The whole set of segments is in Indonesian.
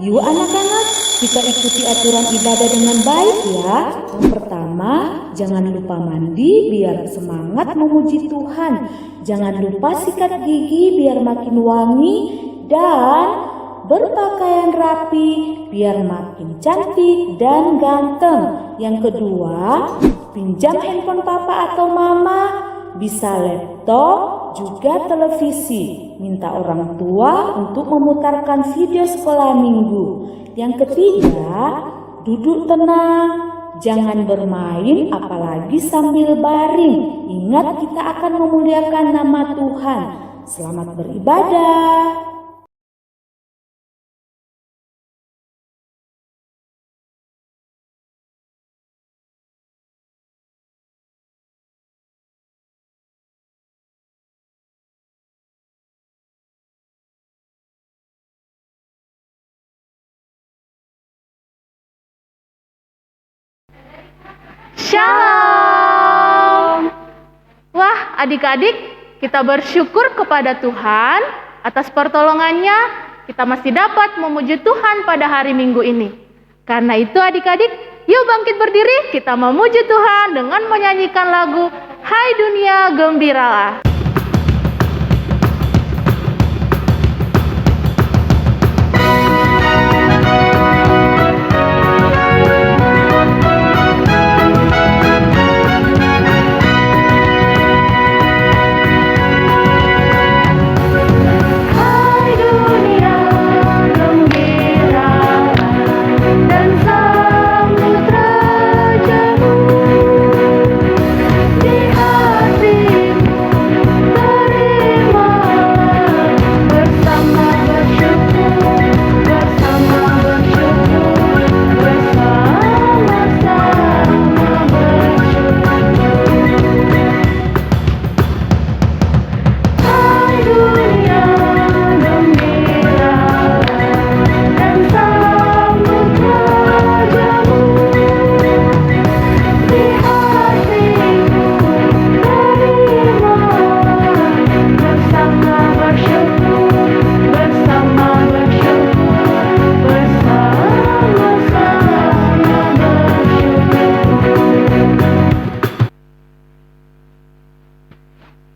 Yuk anak-anak, kita ikuti aturan ibadah dengan baik ya. Yang pertama, jangan lupa mandi biar semangat memuji Tuhan. Jangan lupa sikat gigi biar makin wangi dan berpakaian rapi biar makin cantik dan ganteng. Yang kedua, pinjam handphone papa atau mama, bisa laptop, juga televisi. Minta orang tua untuk memutarkan video sekolah minggu. Yang ketiga, duduk tenang, jangan bermain apalagi sambil baring. Ingat, kita akan memuliakan nama Tuhan. Selamat beribadah. Shalom. Wah, adik-adik, kita bersyukur kepada Tuhan atas pertolongannya. Kita masih dapat memuji Tuhan pada hari Minggu ini. Karena itu adik-adik, yuk bangkit berdiri, kita memuji Tuhan dengan menyanyikan lagu Hai Dunia Gembiralah.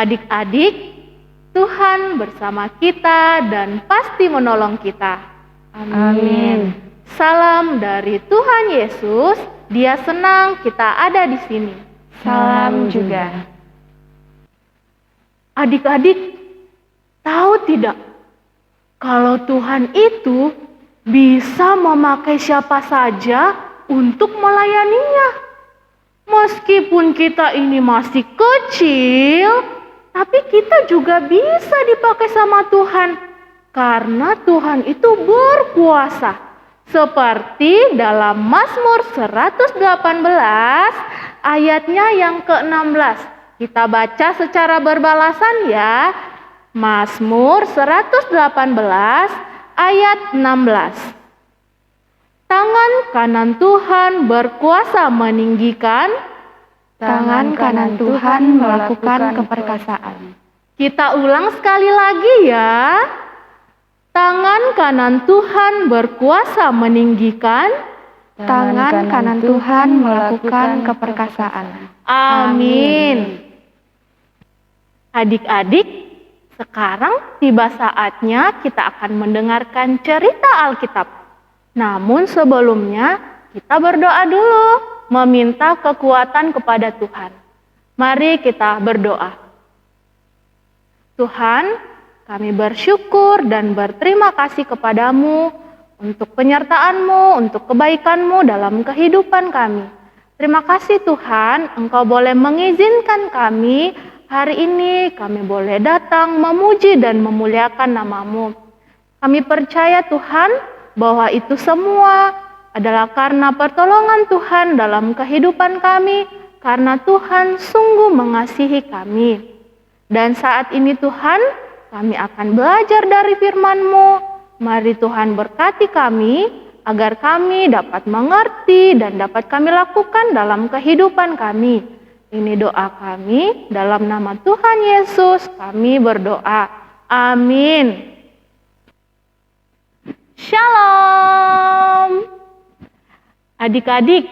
Adik-adik, Tuhan bersama kita dan pasti menolong kita. Amin. Salam dari Tuhan Yesus, Dia senang kita ada di sini. Salam juga. Adik-adik, tahu tidak? Kalau Tuhan itu bisa memakai siapa saja untuk melayaninya. Meskipun kita ini masih kecil, tapi kita juga bisa dipakai sama Tuhan. Karena Tuhan itu berkuasa. Seperti dalam Mazmur 118 ayatnya yang ke-16. Kita baca secara berbalasan ya. Mazmur 118 ayat 16. Tangan kanan Tuhan berkuasa meninggikan, tangan kanan Tuhan melakukan keperkasaan. Kita ulang sekali lagi ya. Tangan kanan Tuhan berkuasa meninggikan, tangan kanan Tuhan melakukan keperkasaan. Amin. Adik-adik, sekarang tiba saatnya kita akan mendengarkan cerita Alkitab. Namun sebelumnya kita berdoa dulu, meminta kekuatan kepada Tuhan. Mari kita berdoa. Tuhan, kami bersyukur dan berterima kasih kepadamu untuk penyertaan-Mu, untuk kebaikan-Mu dalam kehidupan kami. Terima kasih Tuhan, Engkau boleh mengizinkan kami hari ini, kami boleh datang memuji dan memuliakan nama-Mu. Kami percaya Tuhan, bahwa itu semua adalah karena pertolongan Tuhan dalam kehidupan kami, karena Tuhan sungguh mengasihi kami. Dan saat ini Tuhan, kami akan belajar dari firman-Mu. Mari Tuhan berkati kami, agar kami dapat mengerti dan dapat kami lakukan dalam kehidupan kami. Ini doa kami, dalam nama Tuhan Yesus kami berdoa. Amin. Shalom. Adik-adik,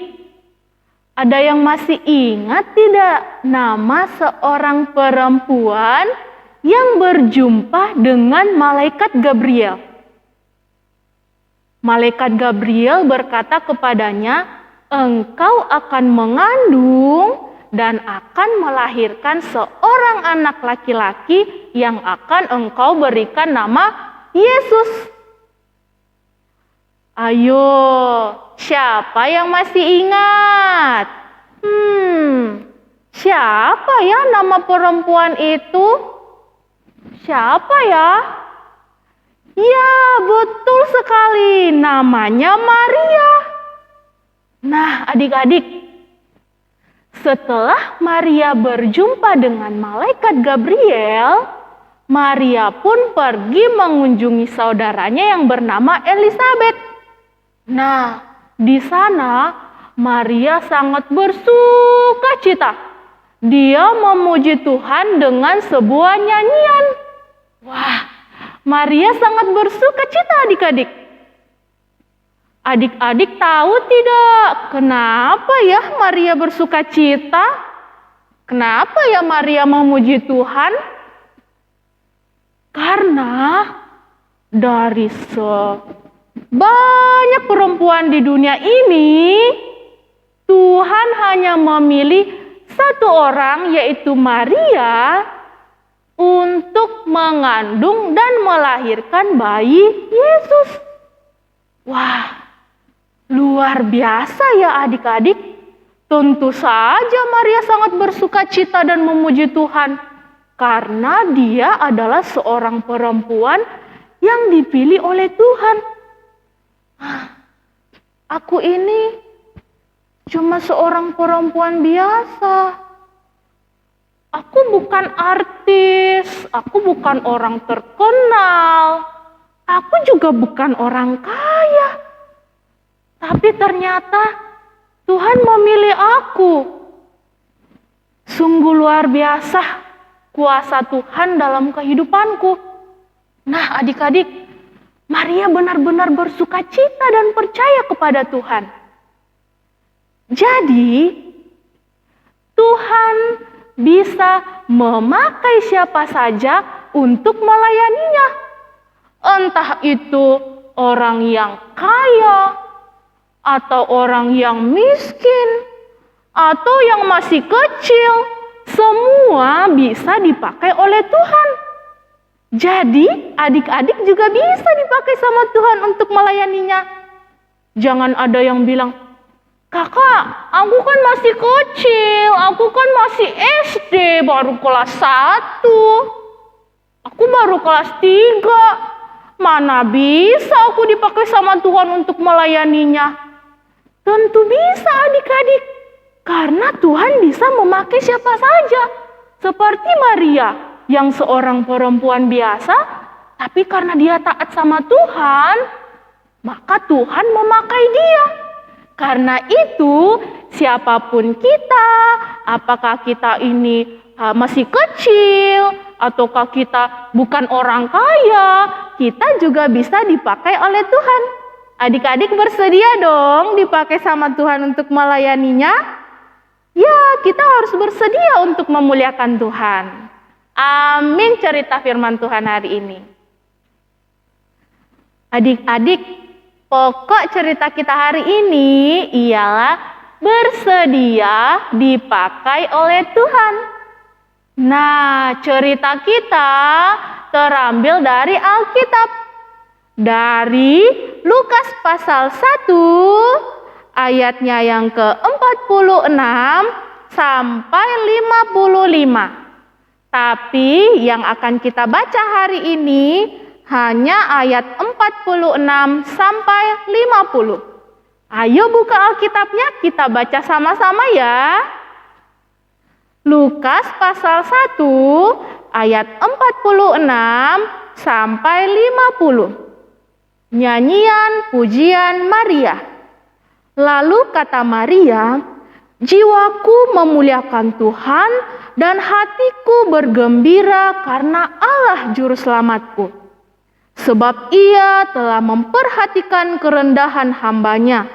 ada yang masih ingat tidak nama seorang perempuan yang berjumpa dengan malaikat Gabriel? Malaikat Gabriel berkata kepadanya, "Engkau akan mengandung dan akan melahirkan seorang anak laki-laki yang akan engkau berikan nama Yesus." Ayo, siapa yang masih ingat? Siapa ya nama perempuan itu? Siapa ya? Ya, betul sekali. Namanya Maria. Nah, adik-adik, setelah Maria berjumpa dengan malaikat Gabriel, Maria pun pergi mengunjungi saudaranya yang bernama Elizabeth. Nah, di sana Maria sangat bersuka cita. Dia memuji Tuhan dengan sebuah nyanyian. Wah, Maria sangat bersuka cita adik-adik. Adik-adik tahu tidak kenapa ya Maria bersuka cita? Kenapa ya Maria memuji Tuhan? Karena dari banyak perempuan di dunia ini, Tuhan hanya memilih satu orang, yaitu Maria, untuk mengandung dan melahirkan bayi Yesus. Wah, luar biasa ya adik-adik. Tentu saja Maria sangat bersuka cita dan memuji Tuhan, karena dia adalah seorang perempuan yang dipilih oleh Tuhan. Aku ini cuma seorang perempuan biasa. Aku bukan artis, aku bukan orang terkenal, aku juga bukan orang kaya. Tapi ternyata Tuhan memilih aku. Sungguh luar biasa kuasa Tuhan dalam kehidupanku. Nah, adik-adik, Maria benar-benar bersuka cita dan percaya kepada Tuhan. Jadi, Tuhan bisa memakai siapa saja untuk melayaninya. Entah itu orang yang kaya, atau orang yang miskin, atau yang masih kecil, semua bisa dipakai oleh Tuhan. Jadi, adik-adik juga bisa dipakai sama Tuhan untuk melayaninya. Jangan ada yang bilang, "Kakak, aku kan masih kecil, aku kan masih SD, baru kelas 1. Aku baru kelas 3. Mana bisa aku dipakai sama Tuhan untuk melayaninya?" Tentu bisa adik-adik, karena Tuhan bisa memakai siapa saja. Seperti Maria yang seorang perempuan biasa, tapi karena dia taat sama Tuhan, maka Tuhan memakai dia. Karena itu, siapapun kita, apakah kita ini masih kecil, ataukah kita bukan orang kaya, kita juga bisa dipakai oleh Tuhan. Adik-adik bersedia dong dipakai sama Tuhan untuk melayaninya? Ya, kita harus bersedia untuk memuliakan Tuhan. Amin cerita firman Tuhan hari ini. Adik-adik, pokok cerita kita hari ini ialah bersedia dipakai oleh Tuhan. Nah, cerita kita terambil dari Alkitab. Dari Lukas pasal 1 ayatnya yang ke-46 sampai 55. Tapi yang akan kita baca hari ini hanya ayat 46 sampai 50. Ayo buka Alkitabnya, kita baca sama-sama ya. Lukas pasal 1 ayat 46 sampai 50. Nyanyian pujian Maria. Lalu kata Maria, "Jiwaku memuliakan Tuhan dan hatiku bergembira karena Allah juru selamatku. Sebab Ia telah memperhatikan kerendahan hamba-Nya.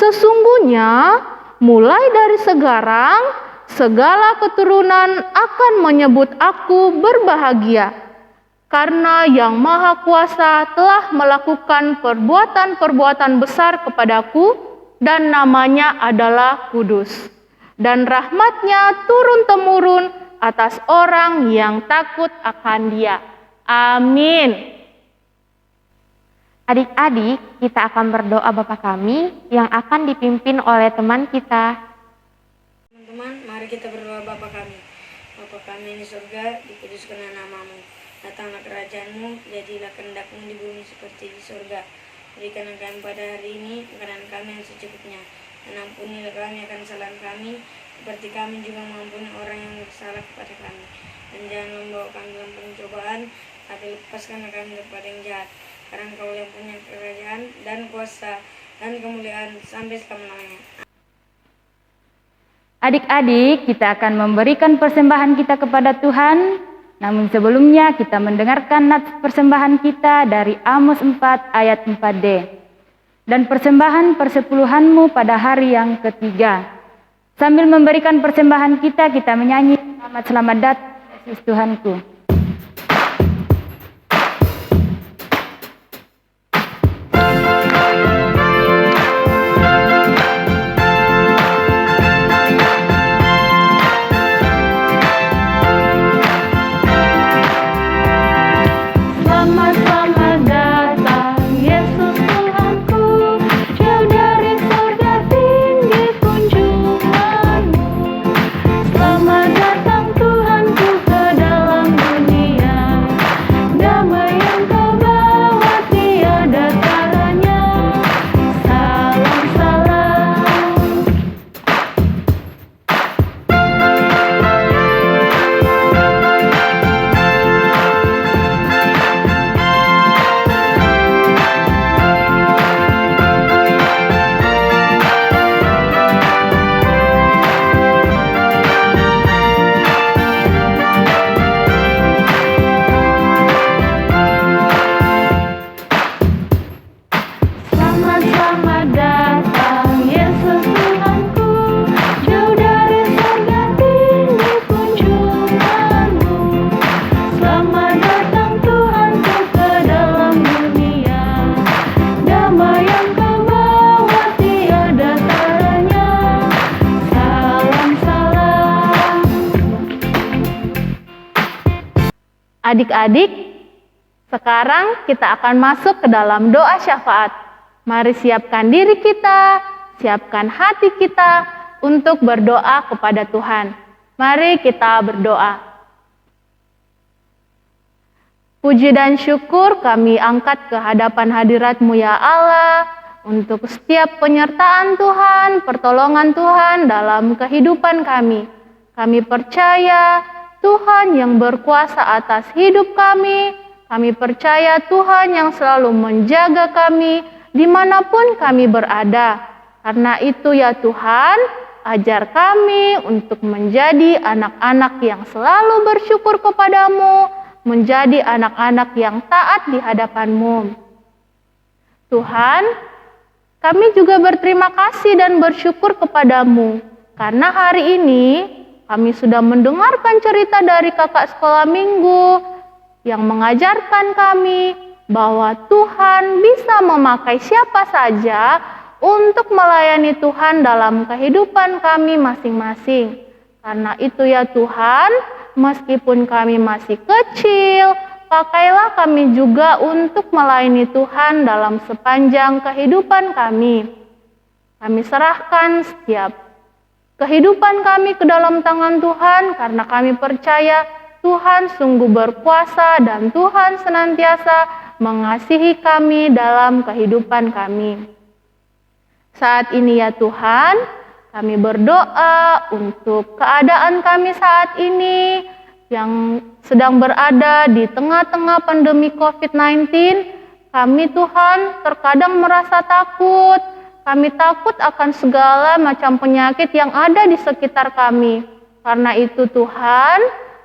Sesungguhnya mulai dari sekarang segala keturunan akan menyebut aku berbahagia, karena Yang Maha Kuasa telah melakukan perbuatan-perbuatan besar kepadaku, dan namanya adalah kudus. Dan rahmatnya turun-temurun atas orang yang takut akan Dia. Amin. Adik-adik, kita akan berdoa Bapa kami yang akan dipimpin oleh teman kita. Teman-teman, mari kita berdoa Bapa kami. Bapa kami yang di surga, dikuduskanlah namamu. Datanglah kerajaanmu, jadilah kehendak-Mu di bumi seperti di surga. Berikanlah kami pada hari ini makanan kami yang secukupnya. Dan ampunilah kami akan kesalahan kami, seperti kami juga mengampuni orang yang bersalah kepada kami. Dan jangan membawa kami dalam pencobaan, tapi lepaskanlah kami daripada yang jahat. Karena Engkau yang punya kerajaan dan kuasa dan kemuliaan sampai selama-lamanya. Adik-adik, kita akan memberikan persembahan kita kepada Tuhan. Namun sebelumnya kita mendengarkan nats persembahan kita dari Amos 4 ayat 4D. Dan persembahan persepuluhanmu pada hari yang ketiga. Sambil memberikan persembahan kita menyanyi selamat datang Yesus Tuhanku. Adik-adik, sekarang kita akan masuk ke dalam doa syafaat. Mari siapkan diri kita, siapkan hati kita untuk berdoa kepada Tuhan. Mari kita berdoa. Puji dan syukur kami angkat ke hadapan hadirat-Mu ya Allah, untuk setiap penyertaan Tuhan, pertolongan Tuhan dalam kehidupan kami. Kami percaya Tuhan yang berkuasa atas hidup kami. Kami percaya Tuhan yang selalu menjaga kami dimanapun kami berada. Karena itu ya Tuhan, ajar kami untuk menjadi anak-anak yang selalu bersyukur kepadamu, menjadi anak-anak yang taat di hadapan-Mu. Tuhan, kami juga berterima kasih dan bersyukur kepadamu, karena hari ini kami sudah mendengarkan cerita dari kakak sekolah minggu yang mengajarkan kami bahwa Tuhan bisa memakai siapa saja untuk melayani Tuhan dalam kehidupan kami masing-masing. Karena itu ya Tuhan, meskipun kami masih kecil, pakailah kami juga untuk melayani Tuhan dalam sepanjang kehidupan kami. Kami serahkan setiap kehidupan kami ke dalam tangan Tuhan, karena kami percaya Tuhan sungguh berkuasa dan Tuhan senantiasa mengasihi kami dalam kehidupan kami. Saat ini ya Tuhan, kami berdoa untuk keadaan kami saat ini yang sedang berada di tengah-tengah pandemi COVID-19. Kami Tuhan terkadang merasa takut. Kami takut akan segala macam penyakit yang ada di sekitar kami. Karena itu Tuhan,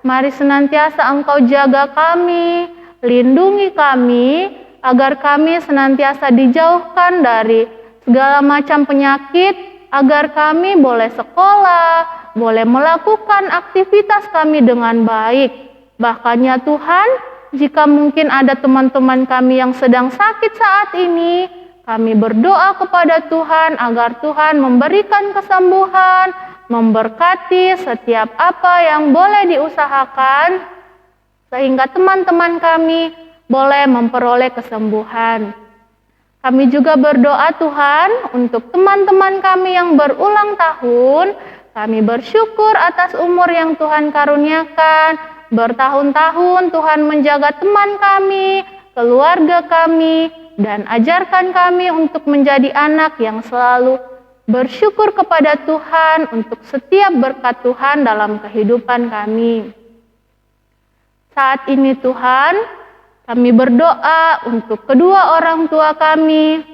mari senantiasa Engkau jaga kami, lindungi kami, agar kami senantiasa dijauhkan dari segala macam penyakit, agar kami boleh sekolah, boleh melakukan aktivitas kami dengan baik. Bahkan ya Tuhan, jika mungkin ada teman-teman kami yang sedang sakit saat ini, kami berdoa kepada Tuhan agar Tuhan memberikan kesembuhan, memberkati setiap apa yang boleh diusahakan, sehingga teman-teman kami boleh memperoleh kesembuhan. Kami juga berdoa Tuhan untuk teman-teman kami yang berulang tahun. Kami bersyukur atas umur yang Tuhan karuniakan. Bertahun-tahun Tuhan menjaga teman kami, keluarga kami, dan ajarkan kami untuk menjadi anak yang selalu bersyukur kepada Tuhan untuk setiap berkat Tuhan dalam kehidupan kami. Saat ini Tuhan, kami berdoa untuk kedua orang tua kami.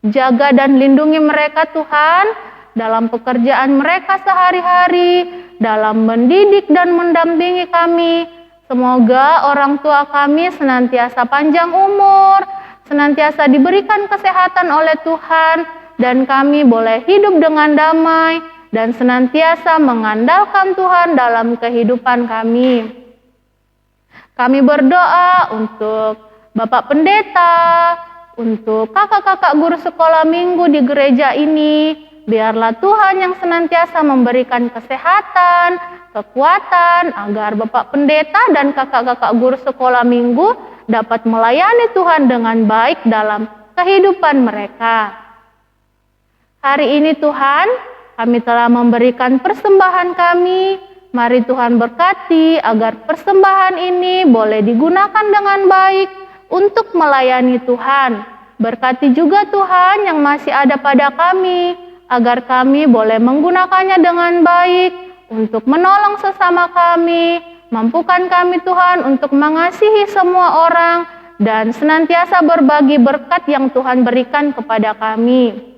Jaga dan lindungi mereka Tuhan dalam pekerjaan mereka sehari-hari, dalam mendidik dan mendampingi kami. Semoga orang tua kami senantiasa panjang umur, senantiasa diberikan kesehatan oleh Tuhan, dan kami boleh hidup dengan damai dan senantiasa mengandalkan Tuhan dalam kehidupan kami. Kami berdoa untuk Bapak Pendeta, untuk kakak-kakak guru sekolah minggu di gereja ini. Biarlah Tuhan yang senantiasa memberikan kesehatan, kekuatan, agar Bapak Pendeta dan kakak-kakak guru sekolah minggu dapat melayani Tuhan dengan baik dalam kehidupan mereka. Hari ini Tuhan, kami telah memberikan persembahan kami. Mari Tuhan berkati agar persembahan ini boleh digunakan dengan baik untuk melayani Tuhan. Berkati juga Tuhan yang masih ada pada kami, agar kami boleh menggunakannya dengan baik untuk menolong sesama kami. Mampukan kami Tuhan untuk mengasihi semua orang dan senantiasa berbagi berkat yang Tuhan berikan kepada kami.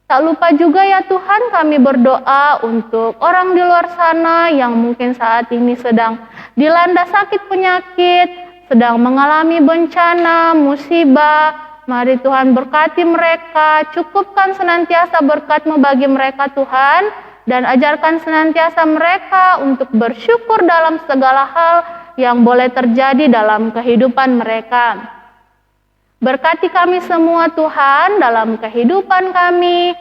Tak lupa juga ya Tuhan, kami berdoa untuk orang di luar sana yang mungkin saat ini sedang dilanda sakit penyakit, sedang mengalami bencana, musibah. Mari Tuhan berkati mereka, cukupkan senantiasa berkat-Mu bagi mereka Tuhan, dan ajarkan senantiasa mereka untuk bersyukur dalam segala hal yang boleh terjadi dalam kehidupan mereka. Berkati kami semua Tuhan dalam kehidupan kami.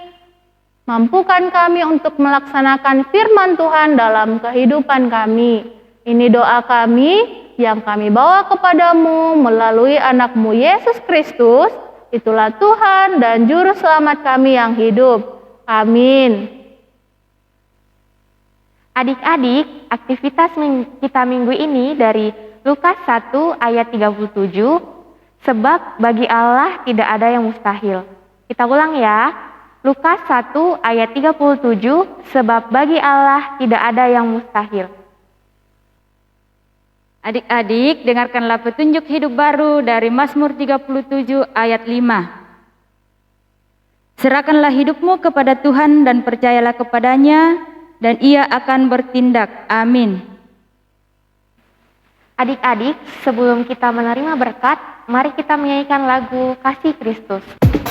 Mampukan kami untuk melaksanakan firman Tuhan dalam kehidupan kami. Ini doa kami yang kami bawa kepadamu melalui anak-Mu Yesus Kristus. Itulah Tuhan dan Juru Selamat kami yang hidup. Amin. Adik-adik, aktivitas kita minggu ini dari Lukas 1 ayat 37. Sebab bagi Allah tidak ada yang mustahil. Kita ulang ya. Lukas 1 ayat 37. Sebab bagi Allah tidak ada yang mustahil. Adik-adik, dengarkanlah petunjuk hidup baru dari Mazmur 37 ayat 5. Serahkanlah hidupmu kepada Tuhan dan percayalah kepadanya, dan Ia akan bertindak. Amin. Adik-adik, sebelum kita menerima berkat, mari kita menyanyikan lagu Kasih Kristus. Untuk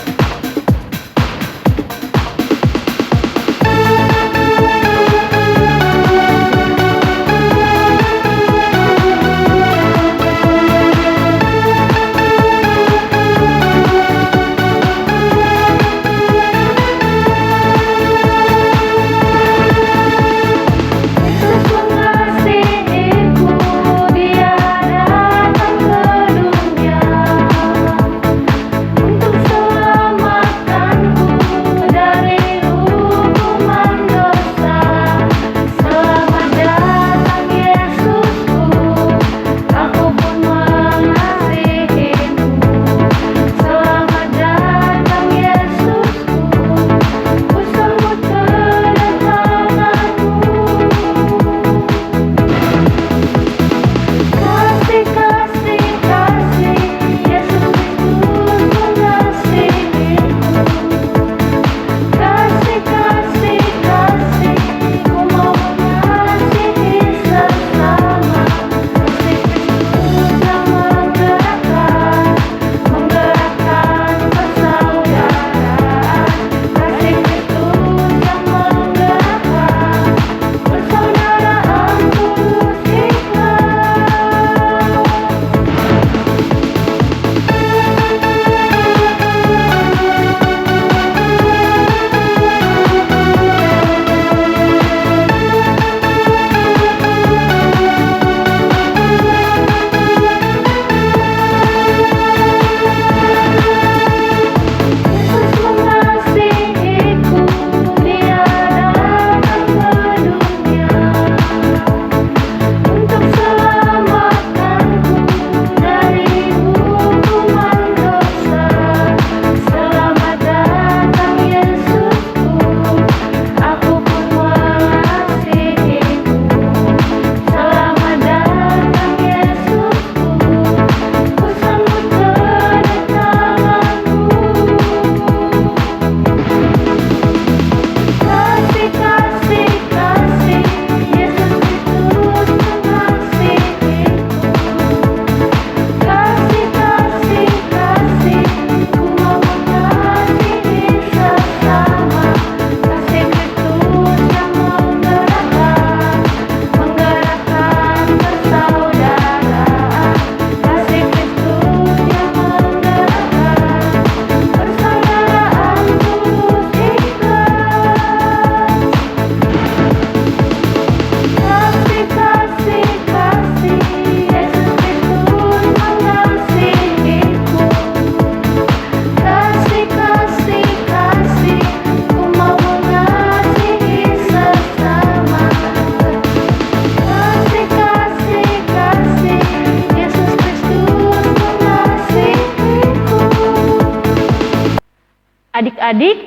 Adik-adik,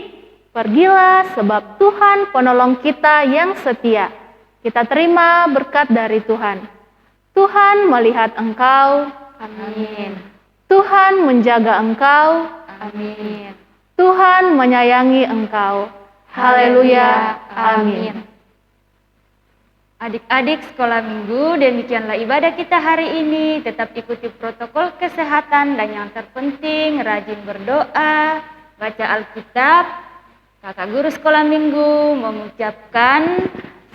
pergilah sebab Tuhan penolong kita yang setia. Kita terima berkat dari Tuhan. Tuhan melihat engkau. Amin. Tuhan menjaga engkau. Amin. Tuhan menyayangi engkau. Haleluya. Amin. Adik-adik sekolah minggu, demikianlah ibadah kita hari ini. Tetap ikuti protokol kesehatan dan yang terpenting rajin berdoa, baca Alkitab. Kakak guru sekolah minggu mengucapkan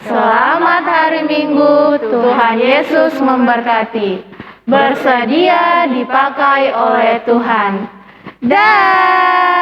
Selamat hari Minggu, Tuhan Yesus memberkati. Bersedia dipakai oleh Tuhan. Dah.